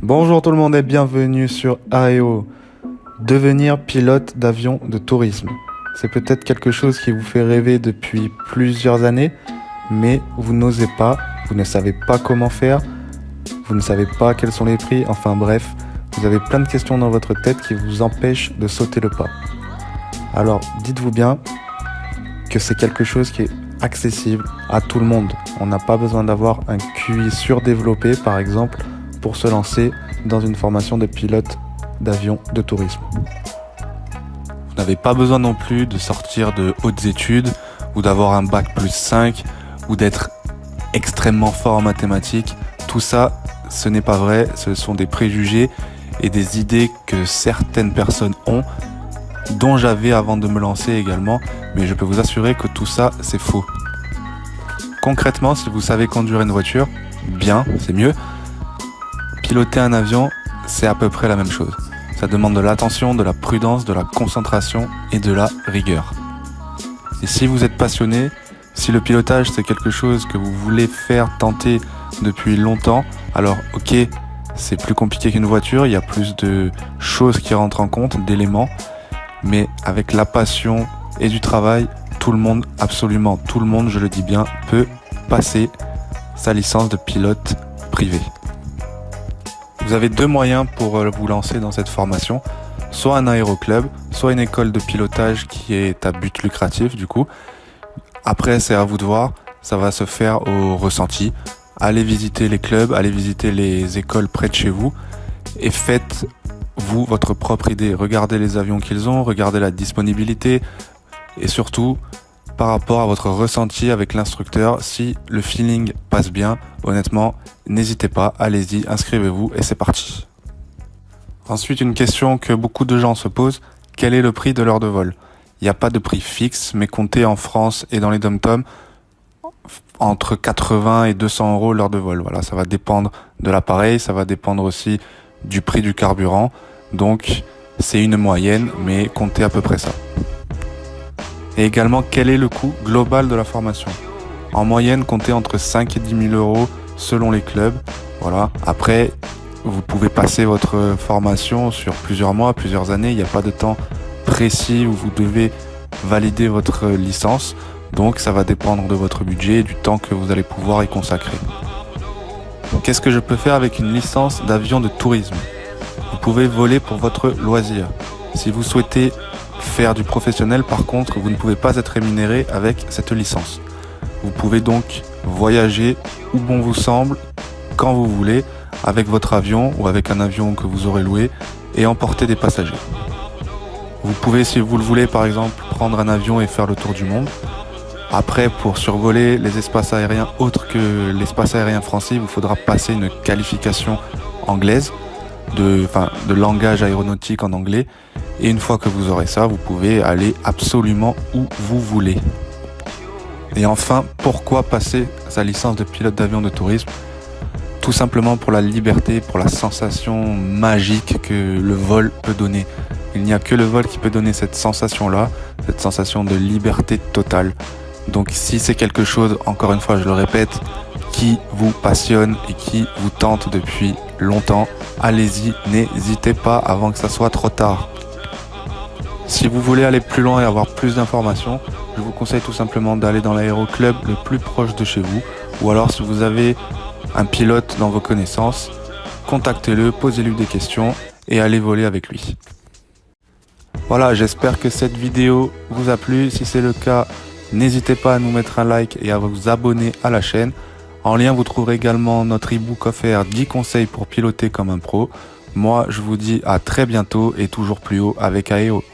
Bonjour tout le monde et bienvenue sur AEO. Devenir pilote d'avion de tourisme. C'est peut-être quelque chose qui vous fait rêver depuis plusieurs années, mais vous n'osez pas, vous ne savez pas comment faire, vous ne savez pas quels sont les prix, enfin bref, vous avez plein de questions dans votre tête qui vous empêchent de sauter le pas. Alors dites-vous bien que c'est quelque chose qui est accessible à tout le monde. On n'a pas besoin d'avoir un QI surdéveloppé par exemple pour se lancer dans une formation de pilote d'avion de tourisme. Vous n'avez pas besoin non plus de sortir de hautes études ou d'avoir un bac plus 5 ou d'être extrêmement fort en mathématiques. Tout ça, ce n'est pas vrai, ce sont des préjugés et des idées que certaines personnes ont, dont j'avais avant de me lancer également, mais je peux vous assurer que tout ça, c'est faux. Concrètement, si vous savez conduire une voiture, bien, c'est mieux. Piloter un avion, c'est à peu près la même chose. Ça demande de l'attention, de la prudence, de la concentration et de la rigueur. Et si vous êtes passionné, si le pilotage c'est quelque chose que vous voulez faire tenter depuis longtemps, alors ok, c'est plus compliqué qu'une voiture, il y a plus de choses qui rentrent en compte, d'éléments, mais avec la passion et du travail, tout le monde, absolument tout le monde, je le dis bien, peut passer sa licence de pilote privé. Vous avez deux moyens pour vous lancer dans cette formation, soit un aéroclub, soit une école de pilotage qui est à but lucratif du coup. Après c'est à vous de voir, ça va se faire au ressenti. Allez visiter les clubs, allez visiter les écoles près de chez vous et faites-vous votre propre idée. Regardez les avions qu'ils ont, regardez la disponibilité et surtout par rapport à votre ressenti avec l'instructeur, si le feeling passe bien, honnêtement, n'hésitez pas, allez-y, inscrivez-vous et c'est parti. Ensuite, une question que beaucoup de gens se posent, quel est le prix de l'heure de vol? Il n'y a pas de prix fixe, mais comptez en France et dans les dom-toms, entre 80 et 200 euros l'heure de vol. Voilà, ça va dépendre de l'appareil, ça va dépendre aussi du prix du carburant. Donc, c'est une moyenne, mais comptez à peu près ça. Et également, quel est le coût global de la formation? En moyenne, comptez entre 5 et 10 000 euros selon les clubs. Voilà. Après, vous pouvez passer votre formation sur plusieurs mois, plusieurs années. Il n'y a pas de temps précis où vous devez valider votre licence. Donc, ça va dépendre de votre budget et du temps que vous allez pouvoir y consacrer. Qu'est-ce que je peux faire avec une licence d'avion de tourisme? Vous pouvez voler pour votre loisir. Si vous souhaitez faire du professionnel, par contre, vous ne pouvez pas être rémunéré avec cette licence. Vous pouvez donc voyager où bon vous semble, quand vous voulez, avec votre avion ou avec un avion que vous aurez loué et emporter des passagers. Vous pouvez, si vous le voulez, par exemple, prendre un avion et faire le tour du monde. Après, pour survoler les espaces aériens autres que l'espace aérien français, il vous faudra passer une qualification anglaise, de langage aéronautique en anglais. Et une fois que vous aurez ça, vous pouvez aller absolument où vous voulez. Et enfin, pourquoi passer sa licence de pilote d'avion de tourisme? Tout simplement pour la liberté, pour la sensation magique que le vol peut donner. Il n'y a que le vol qui peut donner cette sensation-là, cette sensation de liberté totale. Donc si c'est quelque chose, encore une fois je le répète, qui vous passionne et qui vous tente depuis longtemps, allez-y, n'hésitez pas avant que ça soit trop tard. Si vous voulez aller plus loin et avoir plus d'informations, je vous conseille tout simplement d'aller dans l'aéroclub le plus proche de chez vous, ou alors si vous avez un pilote dans vos connaissances, contactez-le, posez-lui des questions et allez voler avec lui. Voilà, j'espère que cette vidéo vous a plu. Si c'est le cas, n'hésitez pas à nous mettre un like et à vous abonner à la chaîne. En lien, vous trouverez également notre e-book offert 10 conseils pour piloter comme un pro. Moi, je vous dis à très bientôt et toujours plus haut avec AEO.